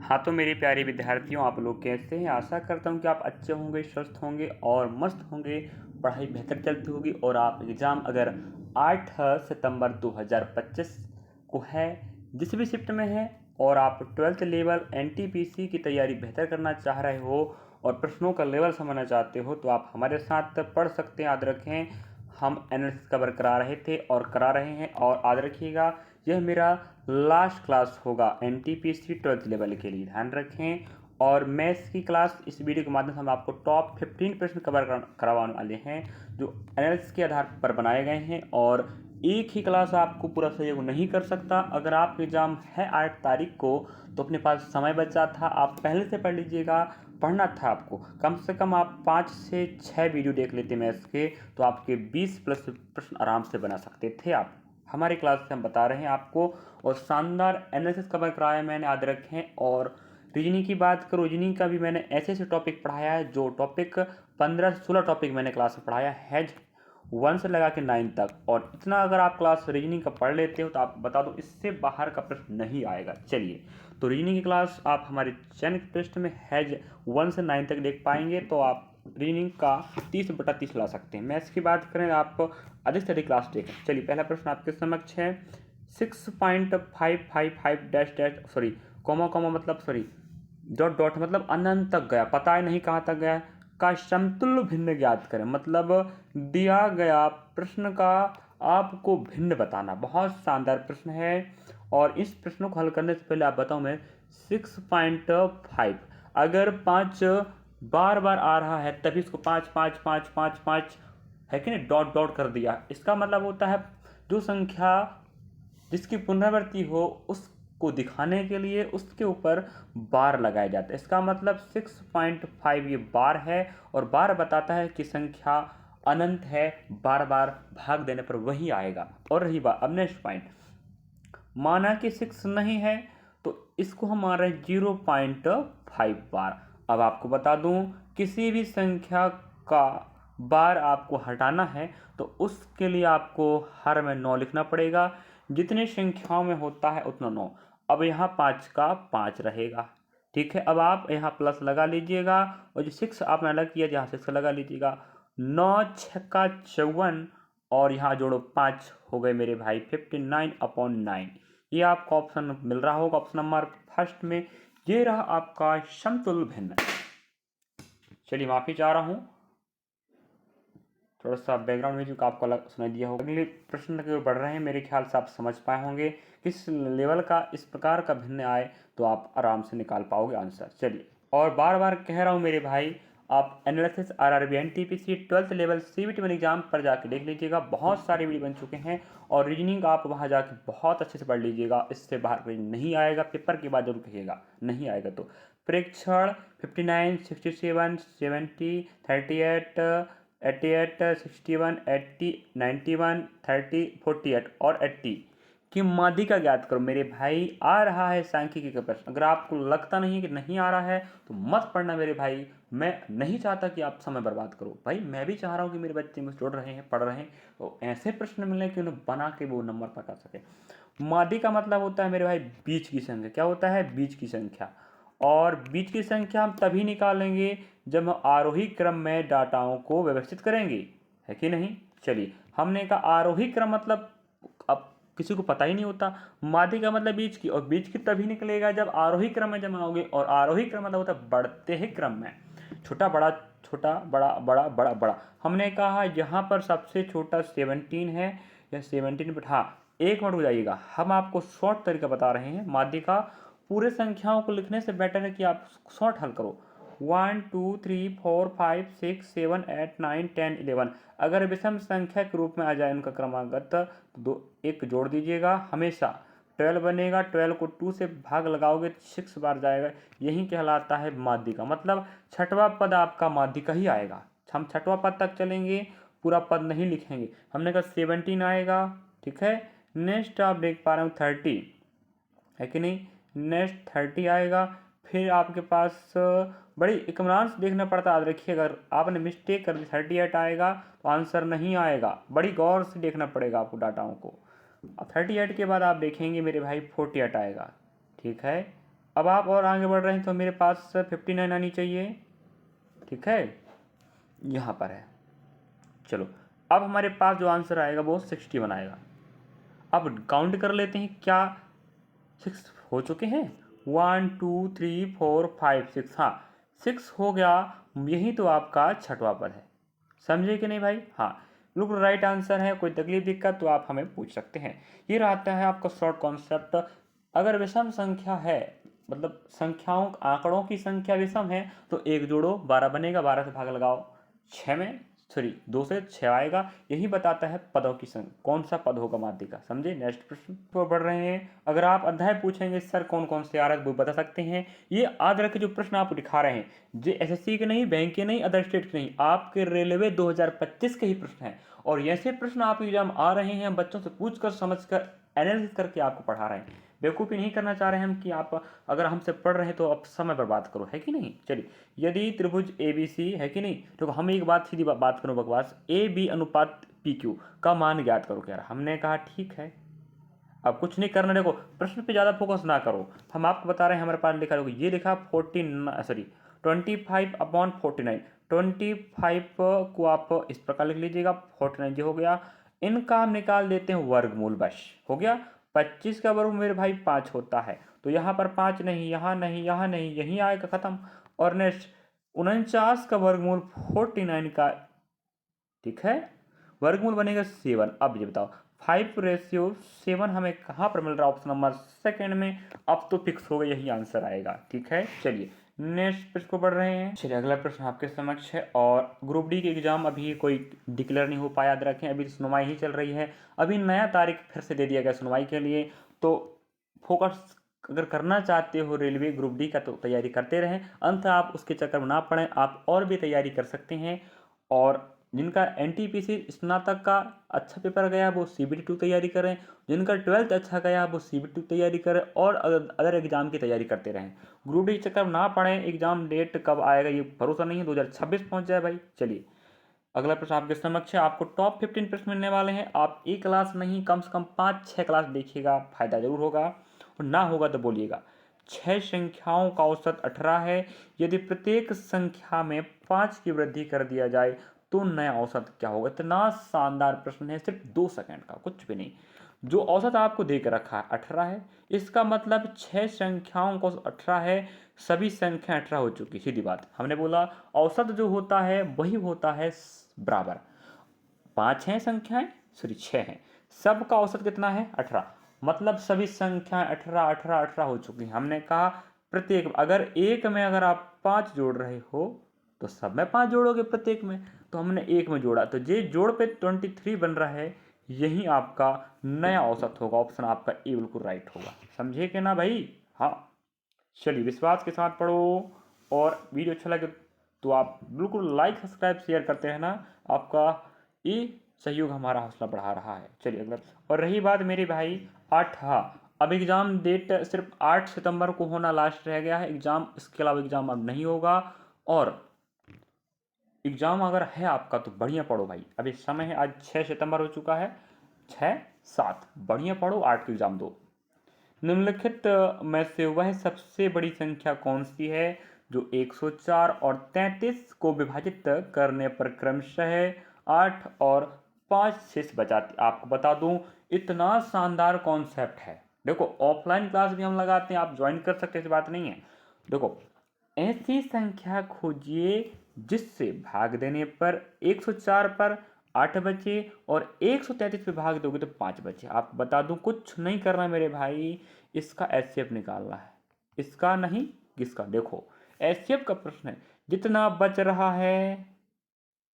हाँ, तो मेरे प्यारे विद्यार्थियों, आप लोग कैसे हैं? आशा करता हूँ कि आप अच्छे होंगे, स्वस्थ होंगे और मस्त होंगे, पढ़ाई बेहतर चलती होगी और आप एग्ज़ाम अगर 8 सितंबर 2025 को है, जिस भी शिफ्ट में हैं और आप 12th लेवल एनटीपीसी की तैयारी बेहतर करना चाह रहे हो और प्रश्नों का लेवल समझना चाहते हो, तो आप हमारे साथ पढ़ सकते हैं। याद रखें, हम एनालिसिस कवर करा रहे थे और करा रहे हैं, और याद रखिएगा, यह मेरा लास्ट क्लास होगा एनटीपीसी 12th लेवल के लिए, ध्यान रखें। और मैथ्स की क्लास इस वीडियो के माध्यम से हम आपको टॉप 15 प्रश्न कवर करवाने वाले हैं, जो एनालिसिस के आधार पर बनाए गए हैं। और एक ही क्लास आपको पूरा सहयोग नहीं कर सकता। अगर आपका एग्ज़ाम है 8 तारीख को, तो अपने पास समय बचा था, आप पहले से पढ़ लीजिएगा। पढ़ना था आपको, कम से कम आप 5 से 6 वीडियो देख लेते मैथ्स के, तो आपके 20 प्लस प्रश्न आराम से बना सकते थे आप। हमारी क्लास से हम बता रहे हैं आपको, और शानदार एनालिसिस कवर कराया मैंने, याद रखें। और रीजनिंग की बात करूँ, रीजनिंग का भी मैंने ऐसे ऐसे टॉपिक पढ़ाया है, जो टॉपिक 15 से 16 टॉपिक मैंने क्लास में पढ़ाया है, 1 से लगा के 9 तक। और इतना अगर आप क्लास रीजनिंग का पढ़ लेते हो, तो आप बता दो, इससे बाहर का प्रश्न नहीं आएगा। चलिए, तो रीजनिंग की क्लास आप हमारे चैनल पृष्ठ में हैज 1 से 9 तक देख पाएंगे, तो आप रीजनिंग का 30/30 ला सकते हैं। मैथ्स की बात करें, आप अधिक से अधिक क्लास देखें। चलिए, पहला प्रश्न आपके समक्ष है। 6.555 dash dash sorry comma comma मतलब सॉरी डॉट डॉट मतलब अनंत तक गया, पता है नहीं कहाँ तक गया, का समतुल्य भिन्न ज्ञात करें। मतलब दिया गया प्रश्न का आपको भिन्न बताना। बहुत शानदार प्रश्न है, और इस प्रश्न को हल करने से पहले आप बताऊं मैं, 6.5 अगर 5 बार बार आ रहा है, तभी इसको 5 5 5 5 5 5 है कि नहीं, डॉट डॉट कर दिया। इसका मतलब होता है, जो संख्या जिसकी पुनरावृत्ति हो उसको दिखाने के लिए उसके ऊपर बार लगाया जाता है। इसका मतलब 6.5 ये बार है, और बार बताता है कि संख्या अनंत है, बार बार भाग देने पर वही आएगा। और रही बात, अब नेक्स्ट पॉइंट, माना कि 6 नहीं है, तो इसको हम मान रहे हैं 0.5 बार। अब आपको बता दूं, किसी भी संख्या का बार आपको हटाना है, तो उसके लिए आपको हर में 9 लिखना पड़ेगा। जितनी संख्याओं में होता है उतना 9। अब यहाँ 5 का 5 रहेगा, ठीक है। अब आप यहाँ प्लस लगा लीजिएगा, और जो 6 आपने अलग किया, यहाँ 6 लगा लीजिएगा। 9 छक्का 54, और यहाँ जोड़ो 5, हो गए मेरे भाई 59/9। ये आपको ऑप्शन मिल रहा होगा, ऑप्शन नंबर फर्स्ट में। ये रहा आपका समतुल्य भिन्न। चलिए, माफी चाह रहा हूँ, थोड़ा सा बैकग्राउंड म्यूजिक आपको अलग सुनाई दिया होगा। अगले प्रश्न की ओर बढ़ रहे हैं, मेरे ख्याल से आप समझ पाए होंगे किस लेवल का इस प्रकार का भिन्न आए, तो आप आराम से निकाल पाओगे आंसर। चलिए, और बार बार कह रहा हूँ मेरे भाई, आप analysis RRB NTPC 12th level CBT one exam पर जाके देख लीजिएगा, बहुत सारे वीडियो बन चुके हैं। और रीजनिंग आप वहाँ जाके बहुत अच्छे से पढ़ लीजिएगा, इससे बाहर कहीं नहीं आएगा। पेपर के बाद जरूर कहिएगा नहीं आएगा तो। प्रेक्षण 59, 67, 70, 38, 88, 61, 80, 91, 30, 48 और 80 की माध्यिका ज्ञात करो। मेरे भाई, आ रहा है सांख्यिकी का प्रश्न। अगर आपको लगता नहीं है कि नहीं आ रहा है, तो मत पढ़ना मेरे भाई। मैं नहीं चाहता कि आप समय बर्बाद करो भाई, मैं भी चाह रहा हूँ कि मेरे बच्चे मुझसे जुड़ रहे हैं, पढ़ रहे हैं, तो ऐसे प्रश्न मिले कि उन्हें बना के वो नंबर पका सके। माध्यिका मतलब होता है मेरे भाई बीच की संख्या। क्या होता है? बीच की संख्या। और बीच की संख्या हम तभी निकालेंगे जब हम आरोही क्रम में डाटाओं को व्यवस्थित करेंगे, है कि नहीं। चलिए, हमने कहा आरोही क्रम मतलब, अब किसी को पता ही नहीं होता, माध्य का मतलब बीच की, और बीच की तभी निकलेगा जब आरोही क्रम में जमाओगे। और आरोही क्रम मतलब होता है बढ़ते ही क्रम में, छोटा बड़ा छोटा बड़ा बड़ा बड़ा बड़ा। हमने कहा यहाँ पर सबसे छोटा 17 है, या 17, बट हाँ, एक मिनट हो जाइएगा, हम आपको शॉर्ट तरीका बता रहे हैं माध्य का। पूरे संख्याओं को लिखने से बेटर है कि आप शॉर्ट हल करो। 1 2 3 4 5 6 7 8 9 10 11। अगर विषम संख्या के रूप में आ जाए उनका क्रमागत, तो दो एक जोड़ दीजिएगा हमेशा। 12 बनेगा, 12 को 2 से भाग लगाओगे तो 6 बार जाएगा। यही कहलाता है माध्यिका। मतलब छठवां पद आपका माध्यिका ही आएगा। हम छठवां पद तक चलेंगे, पूरा पद नहीं लिखेंगे। हमने कहा 17 आएगा, ठीक है। नेक्स्ट आप देख पा रहे हो 30, है कि नहीं। नेक्स्ट 30 आएगा। फिर आपके पास बड़ी इकमाल से देखना पड़ता है, याद रखिए। अगर आपने मिस्टेक कर दी 38 आएगा, तो आंसर नहीं आएगा। बड़ी गौर से देखना पड़ेगा आपको डाटाओं को। अब 38 के बाद आप देखेंगे मेरे भाई 48 आएगा, ठीक है। अब आप और आगे बढ़ रहे हैं तो मेरे पास 59 आनी चाहिए, ठीक है, यहाँ पर है। चलो अब हमारे पास जो आंसर आएगा वो 61 आएगा। अब काउंट कर लेते हैं, क्या 6 हो चुके हैं? 1 2 3 4 5 6, हाँ 6 हो गया। यही तो आपका छठवां पद है, समझे कि नहीं भाई? हाँ बिल्कुल राइट आंसर है। कोई तकलीफ दिक्कत तो आप हमें पूछ सकते हैं। ये रहता है आपका शॉर्ट कॉन्सेप्ट। अगर विषम संख्या है, मतलब संख्याओं आंकड़ों की संख्या विषम है, तो एक जोड़ो 12 बनेगा, 12 से भाग लगाओ 6 में, सॉरी 2 से 6 आएगा। यही बताता है पदों की संख्या, कौन सा पद होगा माध्य का। समझे? नेक्स्ट प्रश्न पर बढ़ रहे हैं। अगर आप अध्याय पूछेंगे सर कौन कौन से आ रहे हैं वो बता सकते हैं। ये आदर के जो प्रश्न आप दिखा रहे हैं, जो एसएससी के नहीं, बैंक के नहीं, अदर स्टेट के नहीं, आपके रेलवे 2025 के ही प्रश्न हैं। और ऐसे प्रश्न आप एग्जाम आ रहे हैं, बच्चों से पूछ कर समझ कर एनालिसिस करके आपको पढ़ा रहे हैं। बेवकूफ़ी नहीं करना चाह रहे हैं हम कि आप अगर हमसे पढ़ रहे हैं तो आप समय बर्बाद करो, है कि नहीं? चलिए, यदि त्रिभुज ए बी सी है कि नहीं, तो हम एक बात सीधी बात करो बकवास, ए बी अनुपात पी क्यू का मान ज्ञात करो। कह रहा, हमने कहा ठीक है, अब कुछ नहीं करना। देखो प्रश्न पे ज़्यादा फोकस ना करो, हम आपको बता रहे हैं। हमारे पास लिखा, देखो ये लिखा 25/49, 25 को आप इस प्रकार लिख लीजिएगा, 49 जो हो गया। इनका हम निकाल देते हैं वर्गमूल, बस हो गया। 25 का वर्ग मेरे भाई 5 होता है, तो यहाँ पर 5 नहीं, यहाँ नहीं, यहाँ नहीं, यहीं आएगा, खत्म। और नेक्स्ट 49 का वर्गमूल 49 का, ठीक है, वर्गमूल बनेगा 7। अब ये बताओ 5/7 हमें कहाँ पर मिल रहा है? ऑप्शन नंबर सेकंड में। अब तो फिक्स हो गया, यही आंसर आएगा, ठीक है। चलिए नेक्स्ट प्रश्न को बढ़ रहे हैं। चलिए अगला प्रश्न आपके समक्ष है। और ग्रुप डी के एग्जाम अभी कोई डिक्लेयर नहीं हो पाया, याद रखें, अभी सुनवाई ही चल रही है। अभी नया तारीख फिर से दे दिया गया सुनवाई के लिए, तो फोकस अगर करना चाहते हो रेलवे ग्रुप डी का तो तैयारी करते रहें, अंत आप उसके चक्कर में ना पड़ें। आप और भी तैयारी कर सकते हैं। और जिनका एनटीपीसी स्नातक का अच्छा पेपर गया वो सीबीटी 2 तैयारी करें, जिनका 12th अच्छा गया वो सीबीटी 2 तैयारी करें, और अदर एग्जाम की तैयारी करते रहें। ग्रुप डी चक्कर ना पड़े। एग्जाम डेट कब आएगा ये भरोसा नहीं है, 2026 पहुंच जाए भाई। चलिए अगला प्रश्न आपके समक्ष है। आपको टॉप 15 प्रश्न मिलने वाले हैं। आप एक क्लास नहीं, कम से कम 5-6 क्लास देखिएगा, फायदा जरूर होगा, और ना होगा तो बोलिएगा। 6 संख्याओं का औसत 18 है। यदि प्रत्येक संख्या में 5 की वृद्धि कर दिया जाए तो नया औसत क्या होगा? इतना शानदार प्रश्न है, सिर्फ 2 सेकंड का, कुछ भी नहीं। जो औसत आपको दे के रखा है 18 है, इसका मतलब 6 संख्याओं का 18 है, सभी संख्या 18 हो चुकी। सीधी बात, हमने बोला औसत जो होता है वही होता है बराबर। 5 हैं संख्याएं, सॉरी 6 हैं, सबका औसत कितना है? 18, मतलब सभी संख्याएं 18 18 18 हो चुकी हैं। हमने कहा प्रत्येक, अगर एक में अगर आप 5 जोड़ रहे हो तो सब में 5 जोड़ोगे प्रत्येक में, तो हमने एक में जोड़ा, तो ये जोड़ पे 23 बन रहा है। यही आपका नया औसत होगा। ऑप्शन आपका ए बिल्कुल राइट होगा। समझे कि ना भाई? हाँ चलिए विश्वास के साथ पढ़ो, और वीडियो अच्छा लगे तो आप बिल्कुल लाइक सब्सक्राइब शेयर करते हैं ना, आपका ये सहयोग हमारा हौसला बढ़ा रहा है। चलिए अगला। और रही बात मेरे भाई 8, हाँ अब एग्ज़ाम डेट सिर्फ 8 सितंबर को होना लास्ट रह गया है एग्ज़ाम, इसके अलावा एग्ज़ाम अब नहीं होगा। और एग्ज़ाम अगर है आपका तो बढ़िया पढ़ो भाई, अभी समय है, आज 6 सितंबर हो चुका है, 6-7 बढ़िया पढ़ो, 8 को एग्ज़ाम दो। निम्नलिखित में से वह सबसे बड़ी संख्या कौन सी है जो 104 और 33 को विभाजित करने पर क्रमशः 8 और 5 शेष बचाती? आपको बता दूं, इतना शानदार कॉन्सेप्ट है। देखो ऑफलाइन क्लास भी हम लगाते हैं, आप ज्वाइन कर सकते हैं, ऐसी बात नहीं है। देखो ऐसी संख्या खोजिए जिससे भाग देने पर 104 पर 8 बचे, और 133 पे भाग दोगे तो 5 बचे। आप बता दूं, कुछ नहीं करना मेरे भाई, इसका एचसीएफ निकालना है, इसका नहीं किसका। देखो एचसीएफ का प्रश्न है, जितना बच रहा है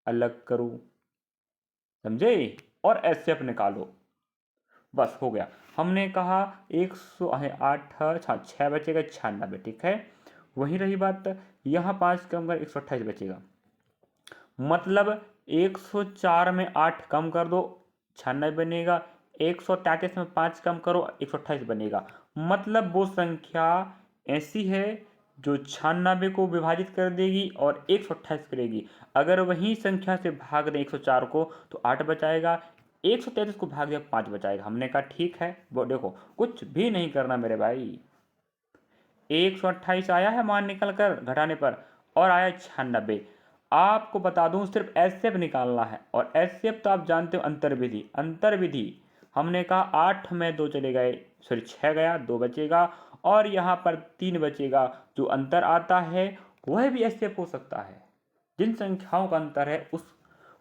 अलग करो, समझे, और एचसीएफ निकालो, बस हो गया। हमने कहा 108, 6 बचेगा 96, ठीक है। वही रही बात, यहाँ 5 कम कर 128 बचेगा, मतलब 104 में 8 कम कर दो 96 बनेगा, 133 में 5 कम करो 128 बनेगा। मतलब वो संख्या ऐसी है जो 96 को विभाजित कर देगी और 128 करेगी। अगर वही संख्या से भाग दें 104 को तो 8 बचाएगा, 133 को भाग दिया 5 बचाएगा। हमने कहा ठीक है, वो देखो कुछ भी नहीं करना मेरे भाई, 128 आया है मान निकल कर घटाने पर, और आया 96। आपको बता दूं सिर्फ एचसीएफ निकालना है, और एचसीएफ तो आप जानते हो अंतर विधि हमने कहा 8 में 2 चले गए, सॉरी 6 गया, 2 बचेगा, और यहाँ पर 3 बचेगा। जो अंतर आता है वह भी एचसीएफ हो सकता है। जिन संख्याओं का अंतर है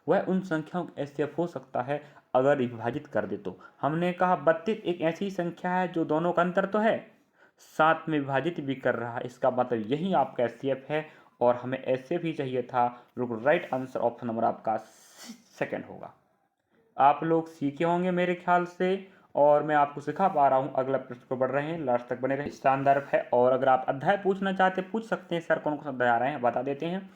वह उन संख्याओं का एचसीएफ हो सकता है अगर विभाजित कर दे तो। हमने कहा 32 एक ऐसी संख्या है जो दोनों का अंतर तो है, साथ में विभाजित भी कर रहा है, इसका मतलब यही आपका एचसीएफ है, और हमें एचसीएफ ही चाहिए था। बिल्कुल राइट आंसर ऑप्शन नंबर आपका सेकंड होगा। आप लोग सीखे होंगे मेरे ख्याल से, और मैं आपको सिखा पा रहा हूँ। अगला प्रश्न को बढ़ रहे हैं, लास्ट तक बने रहे, शानदार है। और अगर आप अध्याय पूछना चाहते पूछ सकते हैं, सर कौन कौन सा अध्याय आ रहे हैं बता देते हैं।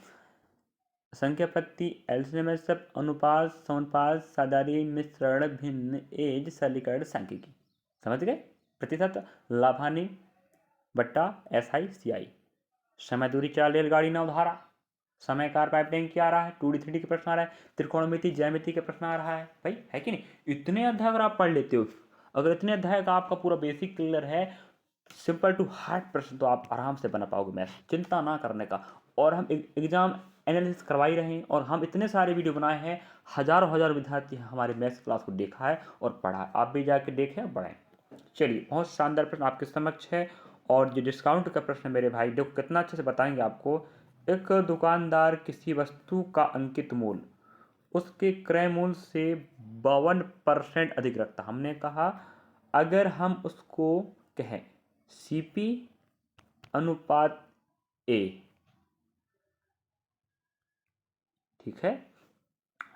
संख्या पत्ती, एलसीएम, अनुपात, समानुपात, साधारी, मिश्रण, भिन्न, एज, सरलीकरण, सांख्यिकी। समझ गए। प्रतिशत, लाभानी बट्टा एसआई सीआई। समय, दूरी, चाल, रेलगाड़ी, नौ, धारा। समय, कार, पाइपलाइन क्या आ रहा है, 2D 3D के प्रश्न आ रहा है, त्रिकोणमिति, ज्यामिति के प्रश्न आ रहा है भाई, है कि नहीं। इतने अध्याय अगर आप पढ़ लेते हो, अगर इतने अध्याय का आपका पूरा बेसिक क्लियर है, सिंपल टू हार्ड प्रश्न तो आप आराम से बना पाओगे मैथ, चिंता ना करने का। और हम एग्जाम एनालिसिस करवा ही रहे हैं, और हम इतने सारे वीडियो बनाए हैं, हजारों विद्यार्थी हमारे मैथ्स क्लास को देखा है और पढ़ा है, आप भी जाके देखें और पढ़ें। चलिए, बहुत शानदार प्रश्न आपके समक्ष है। और जो डिस्काउंट का प्रश्न मेरे भाई, देखो कितना अच्छे से बताएंगे आपको। एक दुकानदार किसी वस्तु का अंकित मूल्य उसके क्रय मूल्य से 52% अधिक रखता। हमने कहा अगर हम उसको कहें सीपी अनुपात ए, ठीक है,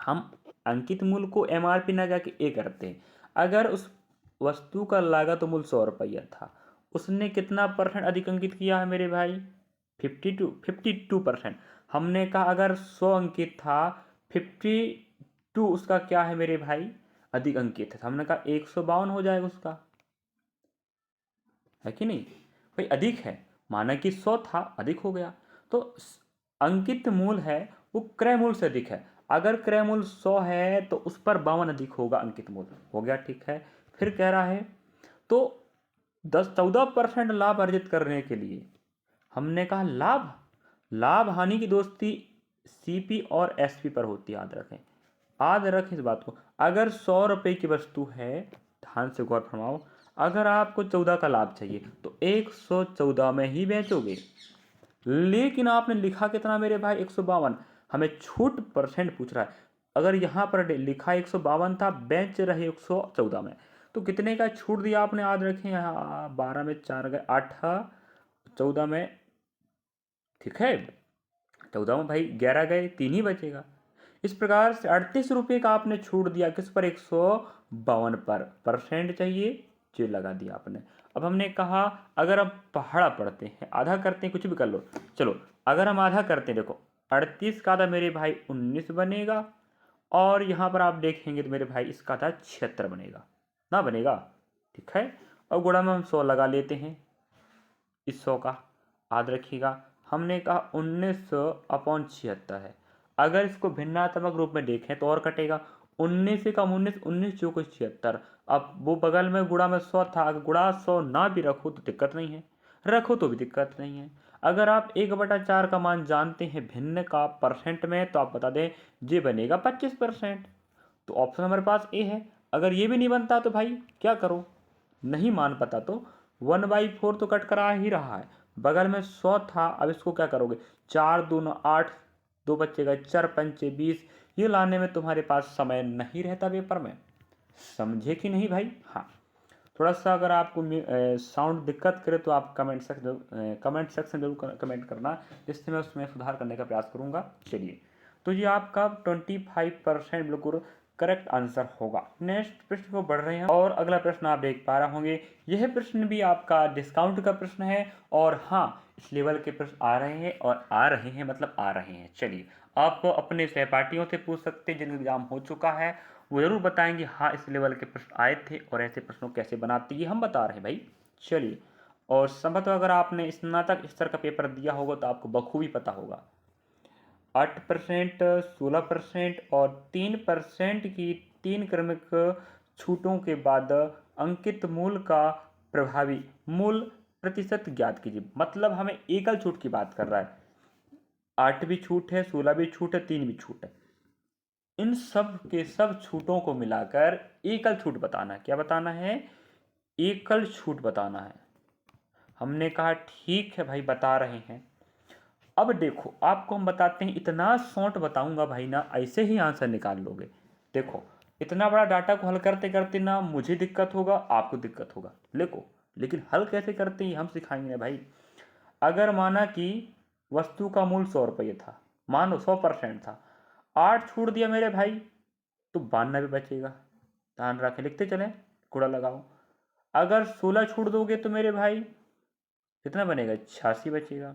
हम अंकित मूल्य को एमआरपी ना जाके ए करते हैं। अगर उस वस्तु का लागत मूल्य 100 रुपया था, उसने कितना परसेंट अधिक अंकित किया है मेरे भाई, 52%। हमने कहा अगर 100 अंकित था, 52 उसका क्या है मेरे भाई, अधिक अंकित है, हमने कहा 152 हो जाएगा उसका, है कि नहीं भाई, अधिक है, माना कि 100 था, अधिक हो गया। तो अंकित मूल्य है वो क्रय मूल्य से अधिक है। अगर क्रय मूल्य 100 है तो उस पर 52 अधिक होगा अंकित मूल्य, हो गया, ठीक है। फिर कह रहा है तो 14% लाभ अर्जित करने के लिए, हमने कहा लाभ हानि की दोस्ती सीपी और एसपी पर होती है, याद रखें इस बात को। अगर 100 रुपए की वस्तु है, ध्यान से गौर फरमाओ, अगर आपको 14 का लाभ चाहिए तो 114 में ही बेचोगे, लेकिन आपने लिखा कितना मेरे भाई, 152। हमें छूट परसेंट पूछ रहा है। अगर यहाँ पर लिखा 152 था, बेच रहे 114 में, तो कितने का छूट दिया आपने, याद रखें। यहाँ 12 में 4 गए 8, 14 में, ठीक है, 14 में भाई 11 गए, 3 ही बचेगा। इस प्रकार से 38 रुपये का आपने छूट दिया, किस पर, 152 पर। परसेंट चाहिए, जो लगा दिया आपने। अब हमने कहा अगर हम पहाड़ा पढ़ते हैं, आधा करते हैं, कुछ भी कर लो, चलो अगर हम आधा करते हैं, देखो 38 का आधा मेरे भाई 19 बनेगा, और यहाँ पर आप देखेंगे तो मेरे भाई इसका आधा 76 बनेगा, ना बनेगा, ठीक है। और गुणा में हम 100 लगा लेते हैं, इस 100 का, याद रखिएगा। हमने कहा 1900/76 है। अगर इसको भिन्नात्मक रूप में देखें तो और कटेगा, 19 से कम 19, 19 चौको 76। अब वो बगल में गुणा में 100 था, अगर गुणा 100 ना भी रखो तो दिक्कत नहीं है, रखो तो भी दिक्कत नहीं है। अगर आप 1/4 का मान जानते हैं भिन्न का परसेंट में, तो आप बता दें ये बनेगा 25%। तो ऑप्शन हमारे पास ए है। अगर ये भी नहीं बनता तो भाई क्या करो, नहीं मान पता तो 1/4 तो कट करा ही रहा है, बगल में 100 था, अब इसको क्या करोगे, 4 दूना 8, 2 बच्चे 4 पंचे 20, ये लाने में तुम्हारे पास समय नहीं रहता पेपर में, समझे कि नहीं भाई। हाँ, थोड़ा सा अगर आपको साउंड दिक्कत करे तो आप कमेंट सेक्शन जरूर कमेंट करना, जिससे मैं उसमें सुधार करने का प्रयास करूँगा। चलिए, तो ये आपका 25% बिल्कुल करेक्ट आंसर होगा। नेक्स्ट प्रश्न को बढ़ रहे हैं, और अगला प्रश्न आप देख पा रहे होंगे, यह प्रश्न भी आपका डिस्काउंट का प्रश्न है। और हाँ, इस लेवल के प्रश्न आ रहे हैं, और आ रहे हैं मतलब आ रहे हैं। चलिए, आप अपने सहपाठियों से पूछ सकते हैं जिनका एग्जाम हो चुका है, वो जरूर बताएंगे हाँ इस लेवल के प्रश्न आए थे, और ऐसे प्रश्नों कैसे बनाते ये हम बता रहे हैं भाई। चलिए, और संभवतः अगर आपने स्नातक स्तर का पेपर दिया होगा तो आपको बखूबी पता होगा, 8%, 16% और 3% की 3 क्रमिक छूटों के बाद अंकित मूल्य का प्रभावी मूल्य प्रतिशत ज्ञात कीजिए। मतलब हमें एकल छूट की बात कर रहा है। 8 भी छूट है, 16 भी छूट है, 3 भी छूट है। इन सब के सब छूटों को मिलाकर एकल छूट बताना है। क्या बताना है? एकल छूट बताना है। हमने कहा ठीक है भाई, बता रहे हैं। अब देखो, आपको हम बताते हैं, इतना शॉर्ट बताऊंगा भाई ना, ऐसे ही आंसर निकाल लोगे। देखो, इतना बड़ा डाटा को हल करते करते ना मुझे दिक्कत होगा, आपको दिक्कत होगा। देखो, लेकिन हल कैसे करते हैं हम सिखाएंगे भाई। अगर माना कि वस्तु का मूल्य 100 रुपये था, मानो 100% था, 8 छूट दिया मेरे भाई, तो 92 बचेगा। ध्यान रखें, लिखते चलें, कूड़ा लगाओ। अगर 16 छूट दोगे तो मेरे भाई कितना बनेगा? 86 बचेगा।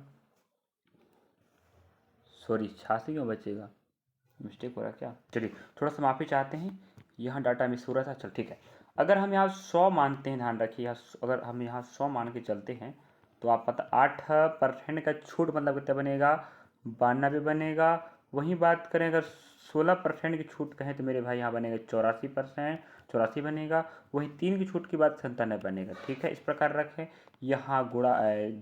सॉरी, 86 क्यों बचेगा? मिस्टेक हो रहा है क्या? चलिए, थोड़ा सा माफ़ी चाहते हैं, यहाँ डाटा मिस हो रहा था। चल ठीक है। अगर हम यहाँ 100 मानते हैं, ध्यान रखिए, अगर हम यहाँ 100 मान के चलते हैं, तो आप पता 8% का छूट मतलब कितना बनेगा? 92 बनेगा। वहीं बात करें, अगर 16% की छूट कहें तो मेरे भाई यहाँ बनेगा 84%, 84 बनेगा। वहीं 3 की छूट की बात 97 बनेगा। ठीक है, इस प्रकार रखें। यहाँ गुणा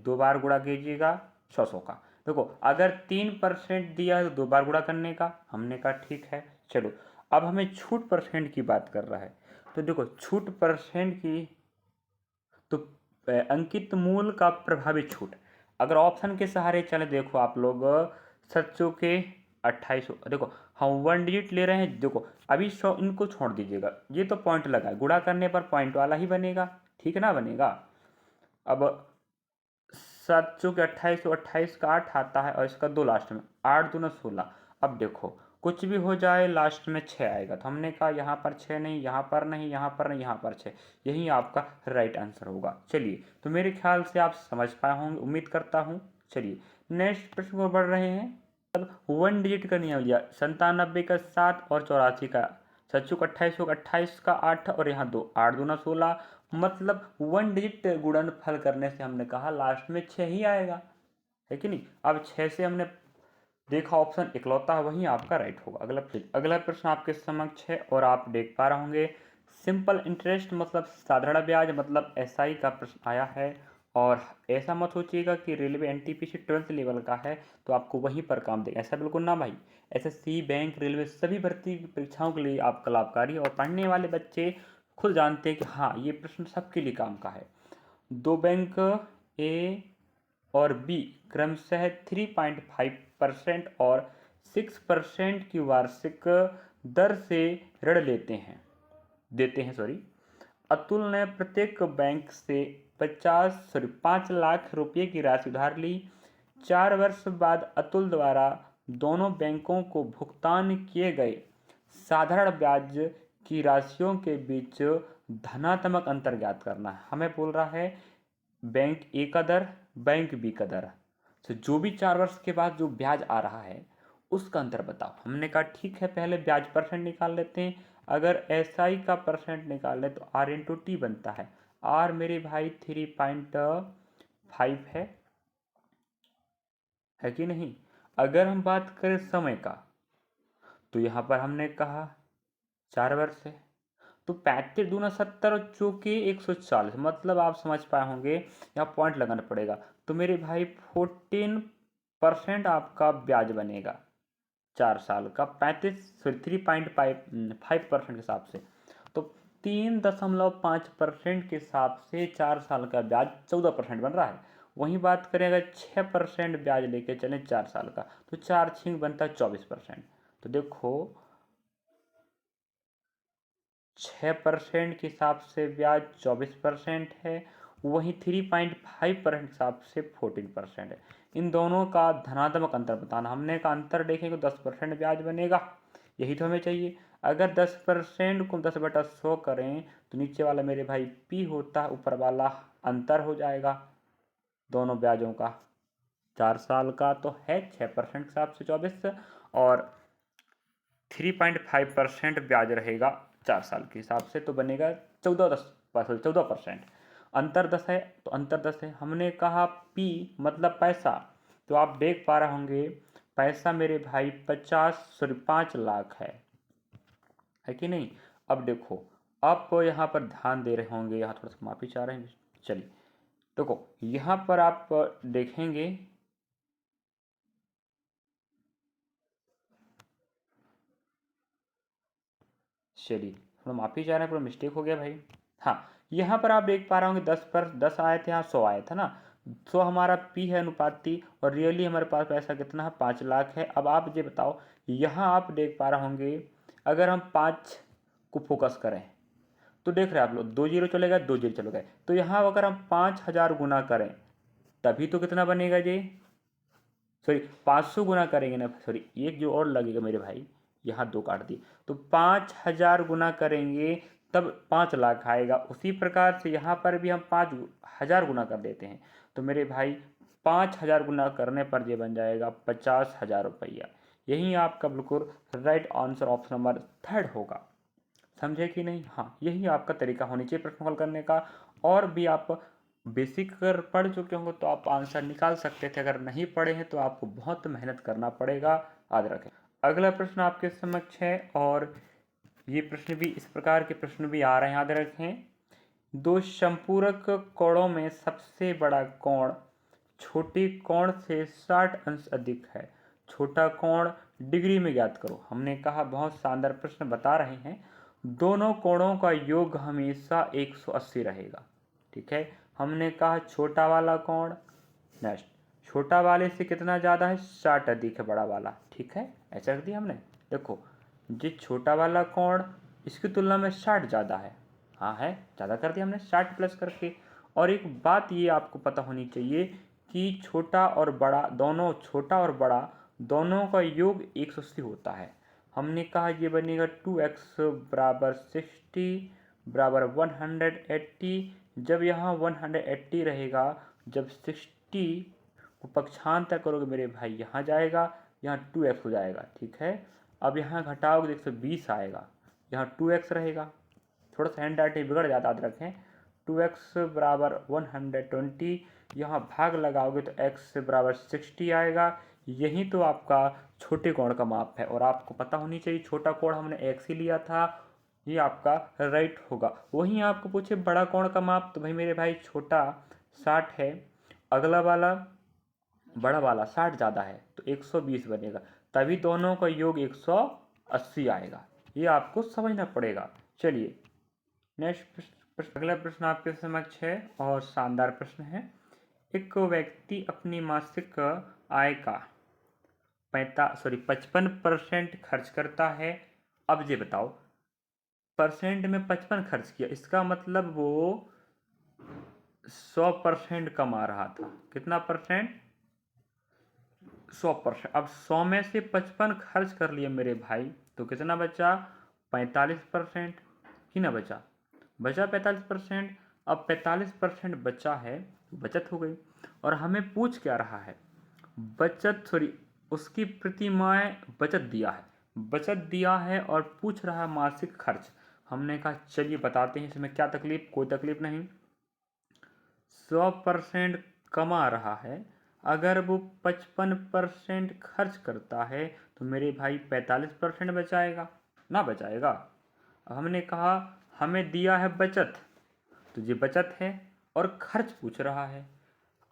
2 बार गुणा कीजिएगा 100 का। देखो, अगर 3% दिया है तो 2 बार गुणा करने का। हमने कहा ठीक है। चलो, अब हमें छूट परसेंट की बात कर रहा है, तो देखो छूट परसेंट की, तो अंकित मूल्य का प्रभावी छूट। अगर ऑप्शन के सहारे चले, देखो आप लोग, सच्चों के 2800, देखो हम 1 डिजिट ले रहे हैं। देखो अभी 100 इनको छोड़ दीजिएगा, ये तो पॉइंट लगा है, गुणा करने पर पॉइंट वाला ही बनेगा, ठीक ना बनेगा। अब 7 चौके 28, 28 का 8 आता है और इसका 2 लास्ट में, 8 दूना 16। अब देखो, कुछ भी हो जाए लास्ट में 6 आएगा, तो हमने कहा यहाँ पर 6 नहीं, यहाँ पर नहीं, यहाँ पर नहीं, यहाँ पर 6, यही आपका राइट आंसर होगा। चलिए, तो मेरे ख्याल से आप समझ पाए होंगे, उम्मीद करता हूँ। चलिए, नेक्स्ट प्रश्न को बढ़ रहे हैं। अब 1 डिजिट का नियम लिया, 97 का 7 और 84 का, 7 का 28, 28 का 8 और यहाँ 2, 8 दूना 16। मतलब 1 डिजिट गुणनफल करने से हमने कहा लास्ट में 6 ही आएगा, है कि नहीं। अब 6 से हमने देखा ऑप्शन इकलौता है, वही आपका राइट होगा। अगला प्रश्न आपके समक्ष है और आप देख पा रहे होंगे, सिंपल इंटरेस्ट मतलब साधारण ब्याज मतलब एसआई का प्रश्न आया है। और ऐसा मत सोचिएगा कि रेलवे एनटीपीसी 12th लेवल का है तो आपको वहीं पर काम देगा, ऐसा बिल्कुल ना भाई। एसएससी, बैंक, रेलवे सभी भर्ती परीक्षाओं के लिए आपका लाभकारी है, और पढ़ने वाले बच्चे खुद जानते हैं कि हाँ, ये प्रश्न सबके लिए काम का है। दो बैंक ए और बी क्रमशः 3.5% और 6% की वार्षिक दर से ऋण देते हैं। अतुल ने प्रत्येक बैंक से 5 लाख रुपए की राशि उधार ली। 4 वर्ष बाद अतुल द्वारा दोनों बैंकों को भुगतान किए गए साधारण ब्याज की राशियों के बीच धनात्मक अंतर ज्ञात करना है। हमें बोल रहा है बैंक ए का दर, बैंक बी का दर, तो जो भी 4 वर्ष के बाद जो ब्याज आ रहा है उसका अंतर बताओ। हमने कहा ठीक है, पहले ब्याज परसेंट निकाल लेते हैं। अगर एसआई का परसेंट निकाल ले तो आर इंटू टी बनता है। आर मेरे भाई 3.5 है कि नहीं। अगर हम बात करें समय का, तो यहाँ पर हमने कहा 4 वर्ष है, तो 35 दूना 70 और चौके 140, मतलब आप समझ पाए होंगे, यहाँ पॉइंट लगाना पड़ेगा। तो मेरे भाई 14% आपका ब्याज बनेगा 4 साल का, 3.5% के हिसाब से। तो 3.5% के हिसाब से 4 साल का ब्याज 14% बन रहा है। वहीं बात करें अगर 6% ब्याज लेके चलें 4 साल का, तो 4 बनता है 24%। तो देखो 6% के हिसाब से ब्याज 24% है, वहीं 3.5% के हिसाब से 14% है। इन दोनों का धनात्मक अंतर बताना। हमने का अंतर देखेंगे 10% ब्याज बनेगा, यही तो हमें चाहिए। अगर 10% को 10/100 करें तो नीचे वाला मेरे भाई पी होता है, ऊपर वाला अंतर हो जाएगा दोनों ब्याजों का। 4 साल का तो है 6% के हिसाब से 24, और 3.5% ब्याज रहेगा 4 साल के हिसाब से, तो बनेगा 14%। अंतर 10 है तो अंतर 10 है। हमने कहा पी मतलब पैसा, तो आप देख पा रहे होंगे पैसा मेरे भाई 5 लाख है कि नहीं। अब देखो, आप यहाँ पर ध्यान दे रहे होंगे, यहाँ थोड़ा सा माफी चाह रहे हैं। चलिए, देखो यहाँ पर आप देखेंगे, चलिए थोड़ा माफ़ी चाह रहे हैं, पूरा मिस्टेक हो गया भाई। हाँ, यहाँ पर आप देख पा रहे होंगे 10 पर 10 आए थे, यहाँ 100 आए थे ना। 100 हमारा पी है अनुपाती, और रियली हमारे पास पैसा कितना है, 5 लाख है। अब आप ये बताओ, यहाँ आप देख पा रहे होंगे अगर हम 5 को फोकस करें तो देख रहे हैं आप लोग, 2 जीरो चले गए, 2 जीरो चले गए, तो यहाँ अगर हम 5000 गुना करें तभी तो कितना बनेगा जी, सॉरी 500 गुना करेंगे ना, सॉरी एक जो और लगेगा मेरे भाई, यहाँ 2 काट दिए, तो 5000 गुना करेंगे तब 5 लाख आएगा। उसी प्रकार से यहाँ पर भी हम 5000 गुना कर देते हैं तो मेरे भाई 5000 गुना करने पर ये बन जाएगा 50,000 रुपया। यही आपका बिल्कुल राइट आंसर ऑप्शन नंबर 3 होगा। समझे कि नहीं? हाँ, यही आपका तरीका होनी चाहिए प्रश्न हल करने का। और भी आप बेसिक अगर पढ़ चुके होंगे तो आप आंसर निकाल सकते थे, अगर नहीं पढ़े हैं तो आपको बहुत मेहनत करना पड़ेगा, याद रखें। अगला प्रश्न आपके समक्ष है, और ये प्रश्न भी इस प्रकार के प्रश्न भी आ रहे हैं, याद रखें। दो संपूरक कोणों में सबसे बड़ा कोण छोटे कोण से 60 अंश अधिक है, छोटा कोण डिग्री में ज्ञात करो। हमने कहा बहुत शानदार प्रश्न बता रहे हैं, दोनों कोणों का योग हमेशा 180 रहेगा। ठीक है, हमने कहा छोटा वाला कोण, नेक्स्ट छोटा वाले से कितना ज़्यादा है, 60 अधिक है बड़ा वाला। ठीक है, ऐसा कर दिया हमने। देखो जो छोटा वाला कोण इसकी तुलना में 60 ज़्यादा है, हाँ है, ज़्यादा कर दिया हमने 60 प्लस करके। और एक बात ये आपको पता होनी चाहिए कि छोटा और बड़ा दोनों, छोटा और बड़ा दोनों का योग 180 होता है। हमने कहा ये बनेगा 2x बराबर 60 बराबर 180। जब यहाँ 180 रहेगा, जब 60 को पक्षांतर करोगे मेरे भाई यहाँ जाएगा, यहाँ 2x हो जाएगा। ठीक है, अब यहाँ घटाओगे 120 आएगा, यहाँ 2x रहेगा। थोड़ा सा हैंड राइटिंग बिगड़ जाता, याद रखें। 2x बराबर 120, यहाँ भाग लगाओगे तो x बराबर 60 आएगा। यही तो आपका छोटे कोण का माप है, और आपको पता होनी चाहिए छोटा कोण हमने x ही लिया था, ये आपका राइट होगा। वहीं आपको पूछे बड़ा कोण का माप, तो भाई मेरे भाई छोटा 60 है, अगला वाला बड़ा वाला 60 ज़्यादा है तो 120 बनेगा, तभी दोनों का योग 180 आएगा। ये आपको समझना पड़ेगा। चलिए नेक्स्ट प्रश्न, अगला प्रश्न आपके समक्ष है, और शानदार प्रश्न है। एक व्यक्ति अपनी मासिक आय का 55% खर्च करता है। अब ये बताओ, परसेंट में 55 खर्च किया, इसका मतलब वो 100% कमा रहा था। कितना परसेंट? 100%। अब 100 में से 55 खर्च कर लिए मेरे भाई, तो कितना बचा? 45%। ही ना बचा, बचा 45%। अब 45% बचा है, बचत हो गई। और हमें पूछ क्या रहा है, बचत, सॉरी उसकी प्रतिमाह बचत दिया है, बचत दिया है, और पूछ रहा है मासिक खर्च। हमने कहा चलिए बताते हैं, इसमें क्या तकलीफ, कोई तकलीफ नहीं। 100% कमा रहा है, अगर वो 55% खर्च करता है तो मेरे भाई 45% बचाएगा ना, बचाएगा। हमने कहा हमें दिया है बचत, तो ये बचत है, और खर्च पूछ रहा है।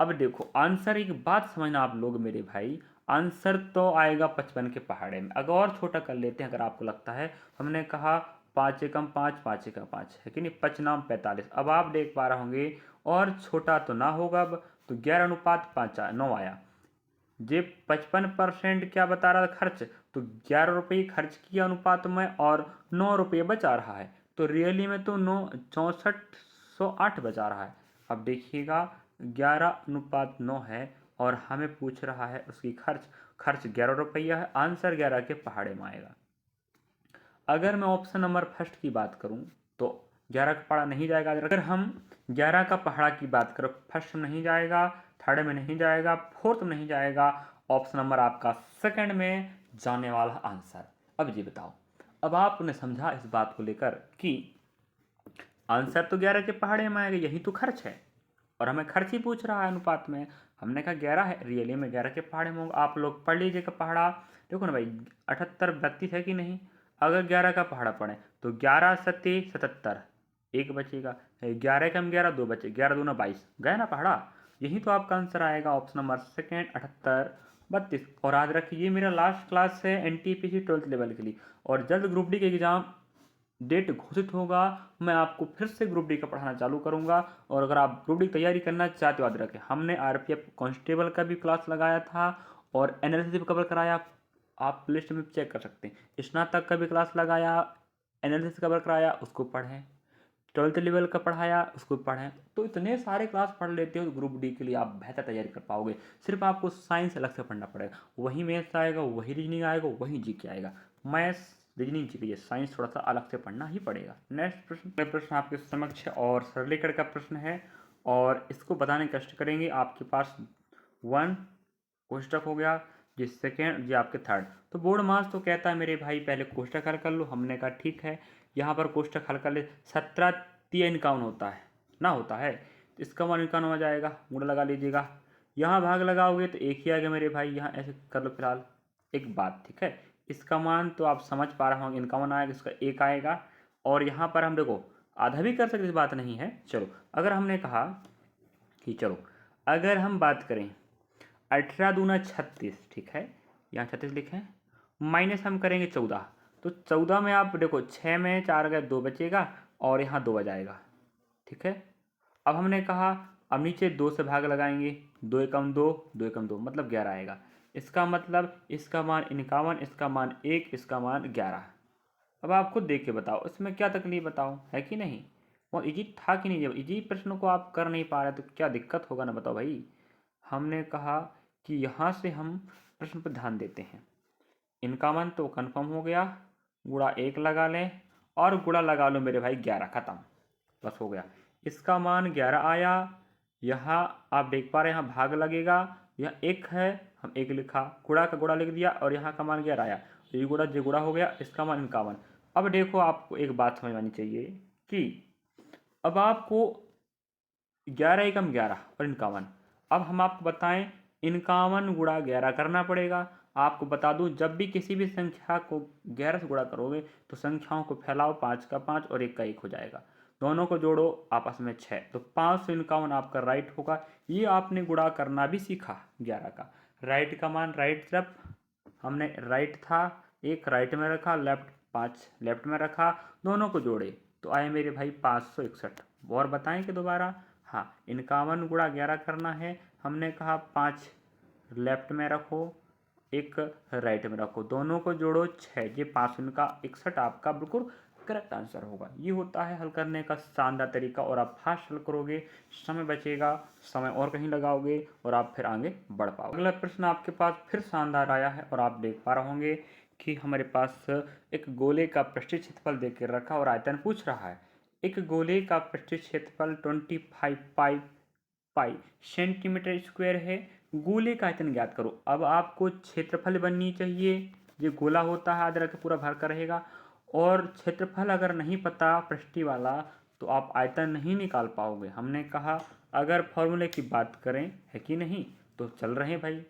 अब देखो आंसर, एक बात समझना आप लोग मेरे भाई, आंसर तो आएगा 55 के पहाड़े में। अगर और छोटा कर लेते हैं, अगर आपको लगता है, हमने कहा 5 एकम 5, 5 एकम 5 है कि नहीं, 5 नाम 45। अब आप देख पा रहे होंगे और छोटा तो ना होगा, अब तो 11:5 9 आया। जे 55% क्या बता रहा था खर्च, तो 11 रुपये खर्च किया अनुपात में, और 9 रुपये बचा रहा है, तो रियली में तो 6408 बचा रहा है। अब देखिएगा 11:9 है, और हमें पूछ रहा है उसकी खर्च, खर्च 11 रुपया है, आंसर 11 के पहाड़े में आएगा। अगर मैं ऑप्शन नंबर फर्स्ट की बात करूं तो 11 का पहाड़ा नहीं जाएगा। अगर हम 11 का पहाड़ा की बात करें, फर्स्ट में नहीं जाएगा, थर्ड में नहीं जाएगा, फोर्थ में नहीं जाएगा, ऑप्शन नंबर आपका सेकंड में जाने वाला आंसर। अब जी बताओ, अब आपने समझा इस बात को लेकर कि आंसर तो 11 के पहाड़े में आएगा, यही तो खर्च है, और हमें खर्च ही पूछ रहा है अनुपात में। हमने कहा 11 है, रियली में 11 के पहाड़े में होगा। आप लोग पढ़ लीजिएगा पहाड़ा, देखो ना भाई 78 32 है कि नहीं। अगर 11 का पहाड़ा पढ़ें तो 11 सत्ते 77, एक बचेगा, 11 कम 11 2 बचे, 11 दूना 22, गए ना पहाड़ा। यही तो आपका आंसर आएगा ऑप्शन नंबर सेकेंड 78 32। और याद रखिए ये मेरा लास्ट क्लास है एनटीपीसी 12th लेवल के लिए, और जल्द ग्रुप डी के एग्जाम डेट घोषित होगा, मैं आपको फिर से ग्रुप डी का पढ़ाना चालू करूंगा। और अगर आप ग्रुप डी की तैयारी करना चाहते हो, याद रखें हमने आरपीएफ कांस्टेबल का भी क्लास लगाया था और एनएलसी भी कवर कराया, आप लिस्ट में चेक कर सकते हैं। स्नातक का भी क्लास लगाया, एनालिसिस कवर कराया, उसको पढ़ें। 12th लेवल का पढ़ाया, उसको पढ़ें। तो इतने सारे क्लास पढ़ लेते हो तो ग्रुप डी के लिए आप बेहतर तैयारी कर पाओगे। सिर्फ आपको साइंस अलग से पढ़ना पड़ेगा, वही मैथ्स आएगा, वही रीजनिंग आएगा, वही जीके आएगा। मैथ्स रीजनिंग जीके, साइंस थोड़ा सा अलग से पढ़ना ही पड़ेगा। नेक्स्ट प्रश्न आपके समक्ष है और सरलीकरण का प्रश्न है, और इसको बताने का कष्ट करेंगे। आपके पास 1 कोष्टक हो गया, जी सेकेंड, जी आपके थर्ड। तो बोर्ड मास तो कहता है मेरे भाई पहले कोष्टक हल कर लो, हमने कहा ठीक है। यहाँ पर कोष्टक हल कर ले, 17 3 51 होता है ना, होता है तो इसका मान 51 हो जाएगा, गुणा लगा लीजिएगा। यहाँ भाग लगाओगे तो एक ही आएगा मेरे भाई, यहाँ ऐसे कर लो फिलहाल। एक बात ठीक है, इसका मान तो आप समझ पा रहे होंगे, 51 आएगा, इसका एक आएगा। और यहाँ पर हम देखो आधा भी कर सकते, इस बात नहीं है। चलो अगर हमने कहा कि चलो अगर हम बात करें 18 दूना 36, ठीक है, यहाँ 36 लिखें, माइनस हम करेंगे 14। तो 14 में आप देखो 6 में 4 गए 2 बचेगा, और यहाँ 2 आ जाएगा, ठीक है। अब हमने कहा अब नीचे 2 से भाग लगाएंगे, 2 एकम 2, 2 एकम 2 मतलब 11 आएगा। इसका मतलब इसका मान 51, इसका मान 1, इसका मान 11। अब आप खुद देख के बताओ इसमें क्या तकलीफ, बताओ है कि नहीं। वो इजी था कि नहीं। जब इजी प्रश्न को आप कर नहीं पा रहे तो क्या दिक्कत होगा ना, बताओ भाई। हमने कहा कि यहाँ से हम प्रश्न पर ध्यान देते हैं। इनका मान तो कंफर्म हो गया, गुणा 1 लगा लें और गुणा लगा लो मेरे भाई 11, खत्म, बस हो गया। इसका मान 11 आया। यहाँ आप देख पा रहे हैं यहाँ भाग लगेगा, यहाँ 1 है, हम 1 लिखा, गुणा का गुणा लिख दिया, और यहाँ का मान 11 आया, ये गुणा जे गुणा हो गया, इसका मान 51। अब देखो आपको एक बात समझ आनी चाहिए कि अब आपको 11 एकम 11 और 51, अब हम आपको बताएं 51 गुणा 11 करना पड़ेगा। आपको बता दूं जब भी किसी भी संख्या को 11 से गुणा करोगे तो संख्याओं को फैलाओ, 5 का 5 और 1 का 1 हो जाएगा, दोनों को जोड़ो आपस में 6, तो 551 आपका राइट होगा। ये आपने गुणा करना भी सीखा 11 का। राइट का मान राइट तरफ, हमने राइट था, एक राइट में रखा, लेफ्ट 5 लेफ्ट में रखा, दोनों को जोड़े तो आए मेरे भाई 561। और बताएं कि दोबारा, हाँ 51 गुणा 11 करना है, हमने कहा 5 लेफ्ट में रखो, एक राइट में रखो, दोनों को जोड़ो 6, ये 5 का 61 आपका बिल्कुल करेक्ट आंसर होगा। ये होता है हल करने का शानदार तरीका, और आप फास्ट हल करोगे, समय बचेगा, समय और कहीं लगाओगे और आप फिर आगे बढ़ पाओगे। अगला प्रश्न आपके पास फिर शानदार आया है, और आप देख पा रहे होंगे कि हमारे पास एक गोले का पृष्ठीय क्षेत्रफल दे के रखा और आयतन पूछ रहा है। एक गोले का पृष्ठीय क्षेत्रफल 25 पाई सेंटीमीटर स्क्वायर है, गोले का आयतन ज्ञात करो। अब आपको क्षेत्रफल बननी चाहिए, ये गोला होता है आधा पूरा भर कर रहेगा, और क्षेत्रफल अगर नहीं पता पृष्ठीय वाला तो आप आयतन नहीं निकाल पाओगे। हमने कहा अगर फॉर्मूले की बात करें, है कि नहीं, तो चल रहे हैं भाई।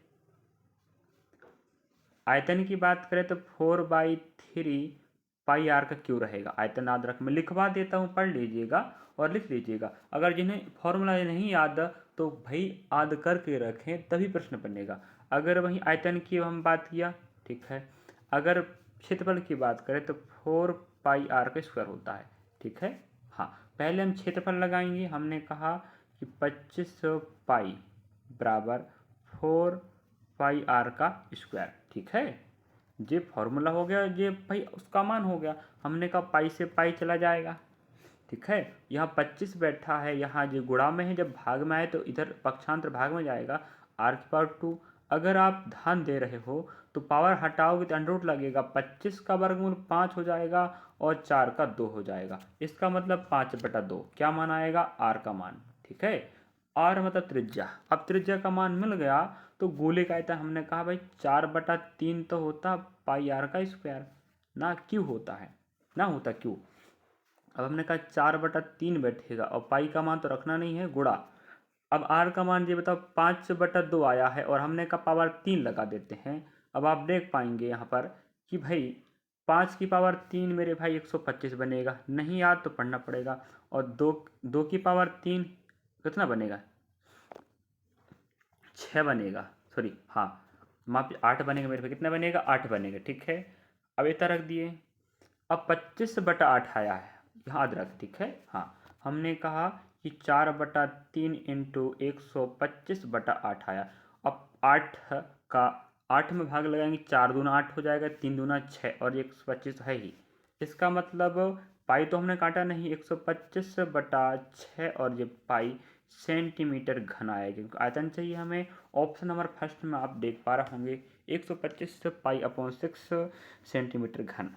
आयतन की बात करें तो 4/3 पाई आर का क्यों रहेगा, आयतन याद रख, मैं लिखवा देता हूँ, पढ़ लीजिएगा और लिख लीजिएगा। अगर जिन्हें फॉर्मूला नहीं याद तो भाई याद करके रखें, तभी प्रश्न बनेगा। अगर वहीं आयतन की हम बात किया, ठीक है, अगर क्षेत्रफल की बात करें तो 4πr का स्क्वायर होता है, ठीक है। हाँ पहले हम क्षेत्रफल लगाएंगे, हमने कहा कि 2500 पाई बराबर 4πr का स्क्वायर, ठीक है। ये फॉर्मूला हो गया, ये भाई उसका मान हो गया, हमने कहा पाई से पाई चला जाएगा, ठीक है। यहाँ 25 बैठा है, यहाँ जो गुणा में है, जब भाग में आए तो इधर पक्षांतर भाग में जाएगा, r की पावर 2। अगर आप ध्यान दे रहे हो तो पावर हटाओगे तो अंडर रूट लगेगा, 25 का वर्गमूल 5 हो जाएगा और 4 का 2 हो जाएगा, इसका मतलब 5/2 क्या मान आएगा, r का मान, ठीक है। r मतलब त्रिज्या, अब त्रिज्या का मान मिल गया तो गोले का आयतन हमने कहा भाई 4/3 तो होता पाई आर का स्क्वायर, ना क्यों होता है, ना होता क्यों। अब हमने कहा 4/3 बैठेगा, और पाई का मान तो रखना नहीं है, गुणा। अब आर का मान ये बताओ 5/2 आया है, और हमने कहा पावर 3 लगा देते हैं। अब आप देख पाएंगे यहाँ पर कि भाई 5 की पावर 3 मेरे भाई 125 बनेगा, नहीं याद तो पढ़ना पड़ेगा, और दो की पावर 3 कितना बनेगा, 6 बनेगा, सॉरी हाँ माफ 8 बनेगा मेरे पे, कितना बनेगा 8 बनेगा, ठीक है। अब इतना रख दिए। अब 25/8 आया है, याद रख, ठीक है। हाँ हमने कहा कि 4/3 इंटू 125/8 आया। अब 8 का 8 में भाग लगाएंगे, 4 दूना 8 हो जाएगा, 3 दूना 6 और 125 है ही। इसका मतलब पाई तो हमने काटा नहीं, 125/6 और ये पाई सेंटीमीटर घन आएगा, क्योंकि आयतन चाहिए हमें। ऑप्शन नंबर फर्स्ट में आप देख पा रहे होंगे 125 पाई/6 सेंटीमीटर घन।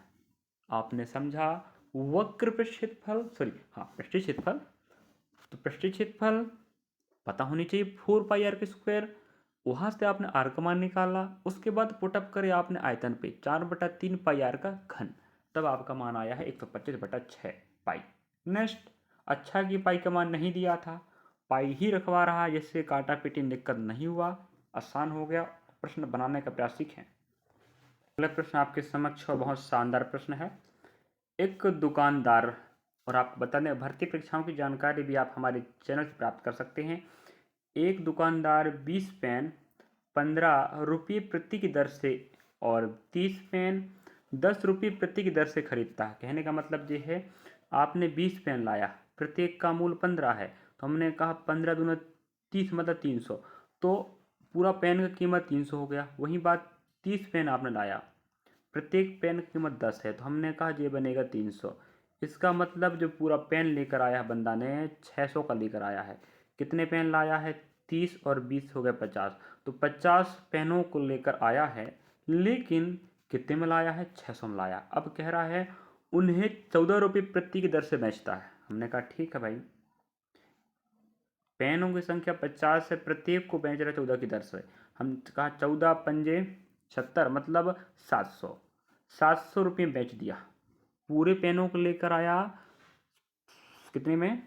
आपने समझा वक्र पृष्ठ क्षेत्रफल, सॉरी हाँ पृष्ठीय क्षेत्रफल। तो पृष्ठीय क्षेत्रफल पता होनी चाहिए 4 पाई r²। वहां से आपने r का मान निकाला, उसके बाद पुटअप करे आपने आयतन पे 4/3 पाई r का घन, तब आपका मान आया है 125/6 पाई। नेक्स्ट, अच्छा कि पाई का मान नहीं दिया था, पाई ही रखवा रहा, जिससे काटा पीटी दिक्कत नहीं हुआ, आसान हो गया। प्रश्न बनाने का प्रयास सीखें। अगला प्रश्न आपके समक्ष और बहुत शानदार प्रश्न है। एक दुकानदार, और आपको बता दें भर्ती परीक्षाओं की जानकारी भी आप हमारे चैनल से प्राप्त कर सकते हैं। एक दुकानदार 20 पेन 15 रुपये प्रति की दर से और 30 पेन 10 रुपये प्रति की दर से खरीदता है। कहने का मतलब ये है, आपने 20 पेन लाया, प्रत्येक का मूल्य 15 है, तो हमने कहा 15 दूना 30 मतलब 300, तो पूरा पेन का कीमत 300 हो गया। वही बात 30 पेन आपने लाया, प्रत्येक पेन की कीमत 10 है, तो हमने कहा ये बनेगा 300। इसका मतलब जो पूरा पेन लेकर आया है बंदा ने 600 का लेकर आया है। कितने पेन लाया है, 30 और 20 हो गए 50, तो 50 पेनों को लेकर आया है, लेकिन कितने में लाया है, 600 में लाया। अब कह रहा है उन्हें 14 रुपये प्रति की दर से बेचता है। हमने कहा ठीक है भाई, पेनों की संख्या 50 है, प्रत्येक को बेच रहा है 14 की दर से। हम कहा 14 पंजे 70 मतलब 700 रुपये बेच दिया। पूरे पेनों को लेकर आया कितने में,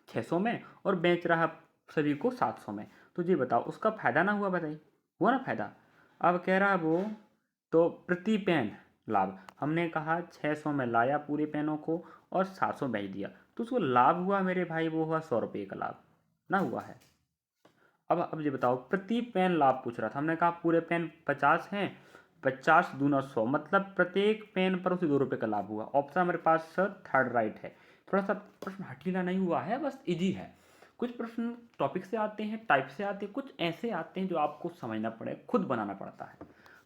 600 में, और बेच रहा सभी को 700 में। तो ये बताओ उसका फायदा ना हुआ, बताइए हुआ ना फायदा। अब कह रहा है वो, तो प्रति पेन लाभ, हमने कहा 600 में लाया पूरे पेनों को और 700 बेच दिया, तो उसको लाभ हुआ मेरे भाई, वो हुआ 100 रुपये का लाभ ना हुआ है। अब ये बताओ प्रति पेन लाभ पूछ रहा था, हमने कहा पूरे पेन 50 हैं, 50 दूना 100 मतलब प्रत्येक पेन पर उसे 2 रुपये का लाभ हुआ। ऑप्शन हमारे पास थर्ड राइट है। थोड़ा सा प्रश्न हठीला नहीं हुआ है, बस इजी है। कुछ प्रश्न टॉपिक से आते हैं, टाइप से आते हैं, कुछ ऐसे आते हैं जो आपको समझना पड़े, खुद बनाना पड़ता है।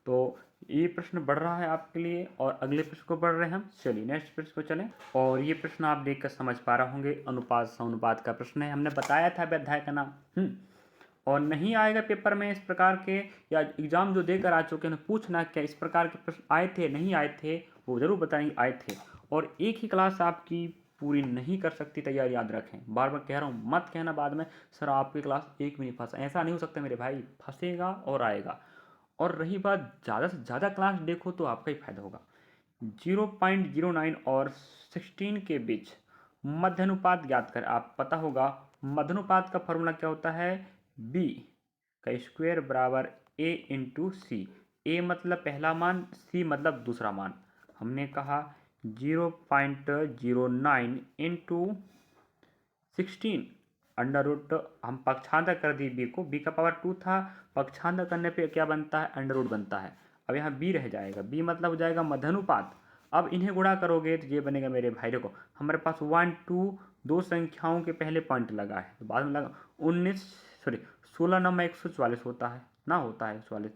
तो ये प्रश्न बढ़ रहा है आपके लिए, और अगले प्रश्न को बढ़ रहे हैं हम। चलिए नेक्स्ट प्रश्न को चलें। और ये प्रश्न आप देखकर समझ पा रहे होंगे, अनुपात समानुपात का प्रश्न है। हमने बताया था अध्याय का नाम। और नहीं आएगा पेपर में इस प्रकार के, या एग्जाम जो देकर आ चुके हैं पूछना क्या इस प्रकार के प्रश्न आए थे नहीं आए थे, वो जरूर बताएंगे आए थे। और एक ही क्लास आपकी पूरी नहीं कर सकती तैयारी, याद रखें, बार बार कह रहा हूँ, मत कहना बाद में सर आपकी क्लास एक भी नहीं फंसा। ऐसा नहीं हो सकता मेरे भाई, फंसेगा और आएगा। और रही बात ज़्यादा से ज़्यादा क्लास देखो तो आपका ही फायदा होगा। 0.09 और 16 के बीच मध्य अनुपात ज्ञात करें। आप पता होगा मध्य अनुपात का फॉर्मूला क्या होता है, b का स्क्वायर बराबर a इंटू सी। ए मतलब पहला मान, c मतलब दूसरा मान। हमने कहा 0.09 इंटू 16 अंडर रूट, हम पक्षांतर कर दिए b को, b का पावर 2 था, पक्षांतर करने पे क्या बनता है, अंडर रूट बनता है। अब यहाँ b रह जाएगा, b मतलब हो जाएगा मध्यानुपात। अब इन्हें गुणा करोगे तो ये बनेगा मेरे भाई, देखो हमारे पास 1 2 दो संख्याओं के पहले पॉइंट लगा है, तो बाद में लगा 16 नंबर 144 होता है ना, होता है 144,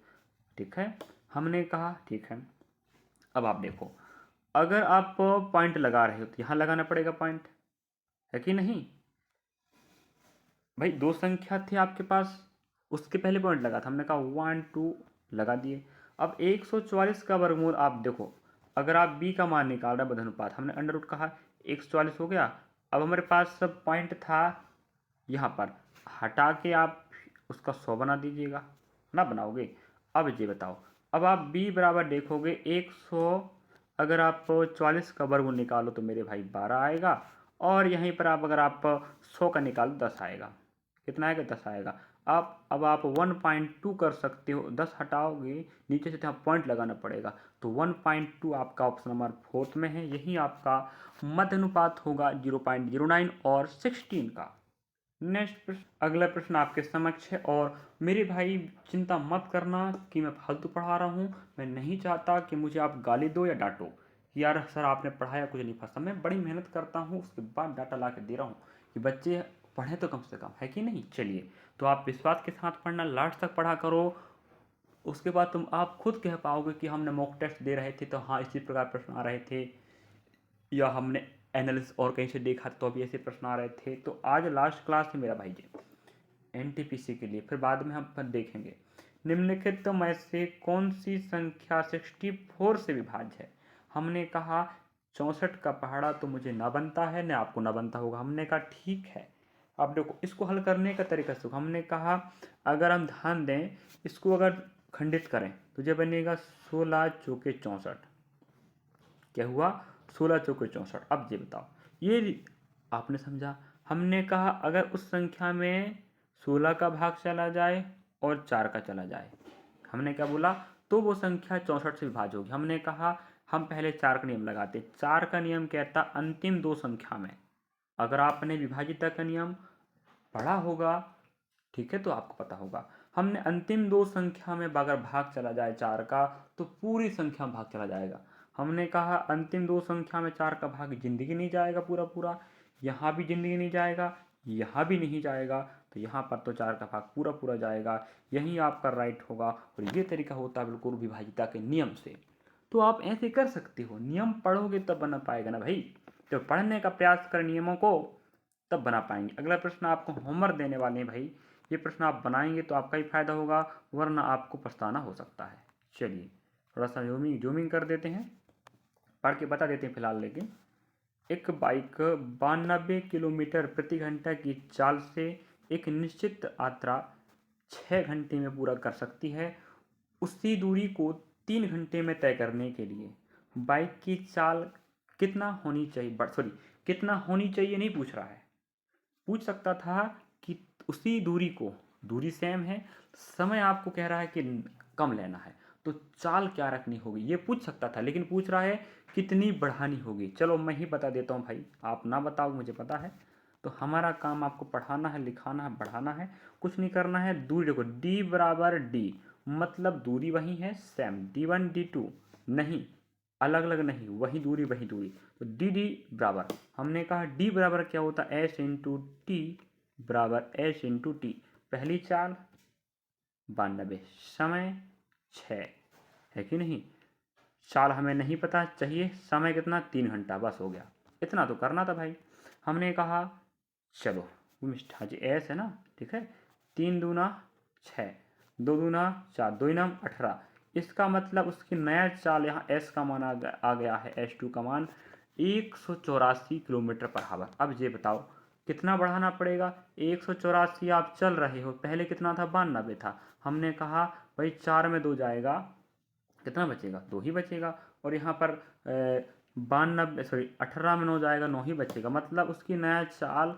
ठीक है। हमने कहा ठीक है। अब आप देखो, अगर आप पॉइंट लगा रहे हो तो यहाँ लगाना पड़ेगा पॉइंट, है कि नहीं भाई। दो संख्या थी आपके पास, उसके पहले पॉइंट लगा था, हमने कहा 1 2 लगा दिए। अब 144 का वर्गमूल आप देखो, अगर आप b का मान निकाल रहे मध्यानुपात, हमने अंडर रूट कहा 144 हो गया। अब हमारे पास सब पॉइंट था यहाँ पर, हटा के आप उसका 100 बना दीजिएगा ना, बनाओगे। अब ये बताओ, अब आप b बराबर देखोगे 100, अगर आप 44 का वर्गमूल निकालो तो मेरे भाई 12 आएगा, और यहीं पर आप अगर आप 100 का निकालो 10 आएगा। कितना आएगा, 10 आएगा। अब आप 1.2 कर सकते हो, 10 हटाओगे नीचे से तो यहाँ पॉइंट लगाना पड़ेगा, तो 1.2 आपका ऑप्शन नंबर 4 में है। यही आपका मध्य अनुपात होगा 0.09 और 16 का। नेक्स्ट प्रश्न, अगला प्रश्न आपके समक्ष है। और मेरे भाई चिंता मत करना कि मैं फालतू पढ़ा रहा हूँ, मैं नहीं चाहता कि मुझे आप गाली दो या डांटो कि यार सर आपने पढ़ाया कुछ नहीं फंसा। मैं बड़ी मेहनत करता हूँ, उसके बाद डाटा ला के दे रहा हूँ कि बच्चे पढ़ें तो कम से कम, है कि नहीं। चलिए, तो आप विश्वास के साथ पढ़ना, लास्ट तक पढ़ा करो। उसके बाद तुम आप खुद कह पाओगे कि हमने मॉक टेस्ट दे रहे थे तो हाँ इसी प्रकार प्रश्न आ रहे थे, या हमने एनालिसिस और कहीं से देखा तो अभी ऐसे प्रश्न आ रहे थे। तो आज लास्ट क्लास है मेरा भाई जी एनटीपीसी के लिए, फिर बाद में हम फिर देखेंगे। निम्नलिखित में से कौन सी संख्या 64 से विभाज्य है। हमने कहा 64 का पहाड़ा तो मुझे ना बनता है, न आपको ना बनता होगा। हमने कहा ठीक है, अब देखो इसको हल करने का तरीका से हमने कहा अगर हम ध्यान दें, इसको अगर खंडित करें तो ये बनेगा 16 चौके 64। क्या हुआ, 16 चौके 64। अब ये बताओ, ये आपने समझा। हमने कहा अगर उस संख्या में 16 का भाग चला जाए और 4 का चला जाए, हमने क्या बोला, तो वो संख्या 64 से विभाज्य होगी। हमने कहा हम पहले 4 का नियम लगाते। 4 का नियम कहता अंतिम दो संख्या में, अगर आपने विभाजिता का नियम पढ़ा होगा, ठीक है, तो आपको पता होगा। हमने अंतिम दो संख्या में अगर भाग चला जाए 4 का, तो पूरी संख्या में भाग चला जाएगा। हमने कहा अंतिम दो संख्या में 4 का भाग जिंदगी नहीं जाएगा पूरा पूरा, यहाँ भी जिंदगी नहीं जाएगा, यहाँ भी नहीं जाएगा, तो यहाँ पर तो 4 का भाग पूरा पूरा जाएगा। यही आपका राइट होगा। और ये तरीका होता है बिल्कुल विभाजिता के नियम से। तो आप ऐसे कर सकते हो, नियम पढ़ोगे तब बना पाएगा ना भाई। तो पढ़ने का प्रयास कर नियमों को, तब बना पाएंगे। अगला प्रश्न आपको होमवर्क देने वाले हैं भाई, ये प्रश्न आप बनाएंगे तो आपका ही फायदा होगा, वरना आपको पछताना हो सकता है। चलिए थोड़ा सा जूमिंग कर देते हैं, पढ़ के बता देते हैं फिलहाल। लेकिन एक बाइक 92 किलोमीटर प्रति घंटा की चाल से एक निश्चित यात्रा 6 घंटे में पूरा कर सकती है। उसी दूरी को 3 घंटे में तय करने के लिए बाइक की चाल कितना होनी चाहिए, सॉरी कितना होनी चाहिए नहीं पूछ रहा है, पूछ सकता था कि उसी दूरी को, दूरी सेम है, समय आपको कह रहा है कि कम लेना है, तो चाल क्या रखनी होगी ये पूछ सकता था। लेकिन पूछ रहा है कितनी बढ़ानी होगी। चलो मैं ही बता देता हूँ भाई, आप ना बताओ मुझे पता है। तो हमारा काम आपको पढ़ाना है, लिखाना है, बढ़ाना है, कुछ नहीं करना है। दूरी देखो, डी बराबर डी, मतलब दूरी वही है सेम, D1 D2 नहीं, अलग अलग नहीं, वही दूरी वही दूरी। तो डी डी बराबर, हमने कहा डी बराबर क्या होता है, एस इंटू टी बराबर एस इंटू टी। पहली चाल 92, समय 6, है कि नहीं। चाल हमें नहीं पता, चाहिए समय कितना, 3 घंटा, बस हो गया। इतना तो करना था भाई। हमने कहा चलो हाँ जी एस है ना, ठीक है, 3 दूना 6, 2 दूना 4, 2 नाम 18। इसका मतलब उसकी नया चाल यहाँ एस का मान आ गया है, S2 का मान 184 किलोमीटर पर आवर। अब ये बताओ कितना बढ़ाना पड़ेगा। 184 आप चल रहे हो, पहले कितना था, 92 था। हमने कहा भाई 4 में 2 जाएगा, कितना बचेगा, 2 ही बचेगा। और यहाँ पर 18 में 9 जाएगा, 9 ही बचेगा। मतलब उसकी नया चाल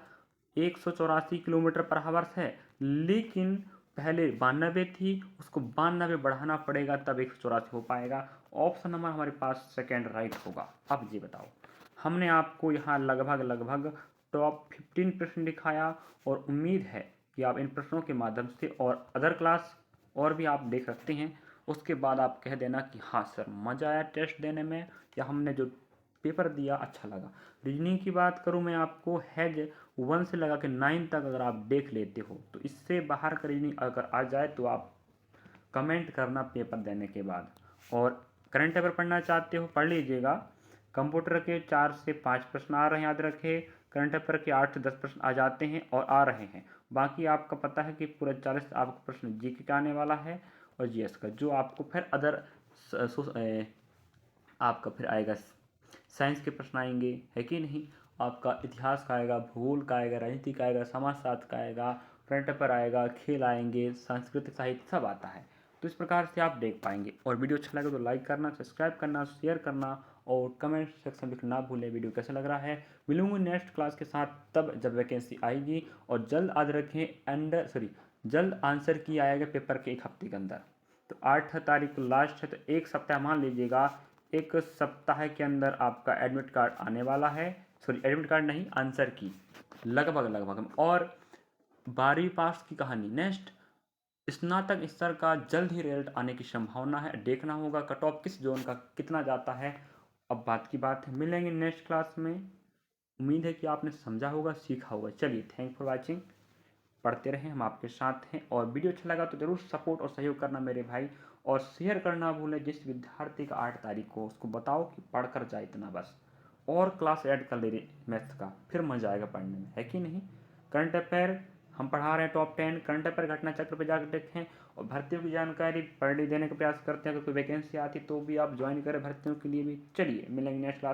184 किलोमीटर पर आवर है, लेकिन पहले 92 थी, उसको 92 बढ़ाना पड़ेगा तब 184 हो पाएगा। ऑप्शन नंबर हमारे पास सेकेंड राइट होगा। अब ये बताओ, हमने आपको यहाँ लगभग लगभग टॉप 15 प्रश्न दिखाया, और उम्मीद है कि आप इन प्रश्नों के माध्यम से और अदर क्लास और भी आप देख सकते हैं। उसके बाद आप कह देना कि हाँ सर मज़ा आया टेस्ट देने में, या हमने जो पेपर दिया अच्छा लगा। रीजनिंग की बात करूँ मैं आपको, हैज 1 से लगा के 9 तक अगर आप देख लेते हो, तो इससे बाहर का रीजनिंग अगर आ जाए तो आप कमेंट करना पेपर देने के बाद। और करंट अफेयर पढ़ना चाहते हो पढ़ लीजिएगा। कंप्यूटर के 4 से 5 प्रश्न आ रहे हैं, याद रखें। करंट अफेयर के 8 से 10 प्रश्न आ जाते हैं और आ रहे हैं। बाकी आपका पता है कि पूरा 40 आपका प्रश्न जीके का आने वाला है और जीएस का, जो आपको फिर अदर आपका फिर आएगा साइंस के प्रश्न आएंगे, है कि नहीं। आपका इतिहास का आएगा, भूगोल का आएगा, राजनीति का आएगा, समाजशास्त्र का आएगा, करंट अफेयर आएगा, खेल आएंगे, सांस्कृतिक साहित्य सब आता है। तो इस प्रकार से आप देख पाएंगे। और वीडियो अच्छा लगे तो लाइक करना, सब्सक्राइब करना, शेयर करना और कमेंट सेक्शन में ना भूलें वीडियो कैसा लग रहा है। मिलूंगा नेक्स्ट क्लास के साथ तब जब वैकेंसी आएगी। और जल्द याद रखें जल्द आंसर की आएगा पेपर के 1 हफ्ते के अंदर। तो 8 तारीख को लास्ट है, तो 1 सप्ताह मान लीजिएगा, 1 सप्ताह के अंदर आपका एडमिट कार्ड आने वाला है। सॉरी, एडमिट कार्ड नहीं, आंसर की लगभग। और 12वीं पास की कहानी नेक्स्ट, स्नातक स्तर का जल्द ही रिजल्ट आने की संभावना है। देखना होगा कट ऑफ किस जोन का कितना जाता है। अब बात की बात है, मिलेंगे नेक्स्ट क्लास में। उम्मीद है कि आपने समझा होगा, सीखा होगा। चलिए, थैंक फॉर वॉचिंग। पढ़ते रहें, हम आपके साथ हैं। और वीडियो अच्छा लगा तो ज़रूर सपोर्ट और सहयोग करना मेरे भाई, और शेयर करना भूलें। जिस विद्यार्थी का 8 तारीख को, उसको बताओ कि पढ़कर जाए इतना बस, और क्लास ऐड कर ले मैथ्स का, फिर मजा आएगा पढ़ने में, है कि नहीं। करंट अफेयर हम पढ़ा रहे हैं, टॉप 10 करंट अफेयर घटना चक्र पर जाकर देखें, और भर्तियों की जानकारी पर डे देने का प्रयास करते हैं। अगर कोई वैकेंसी आती तो भी आप ज्वाइन करें भर्तियों के लिए भी। चलिए, मिलेंगे नेक्स्ट क्लास।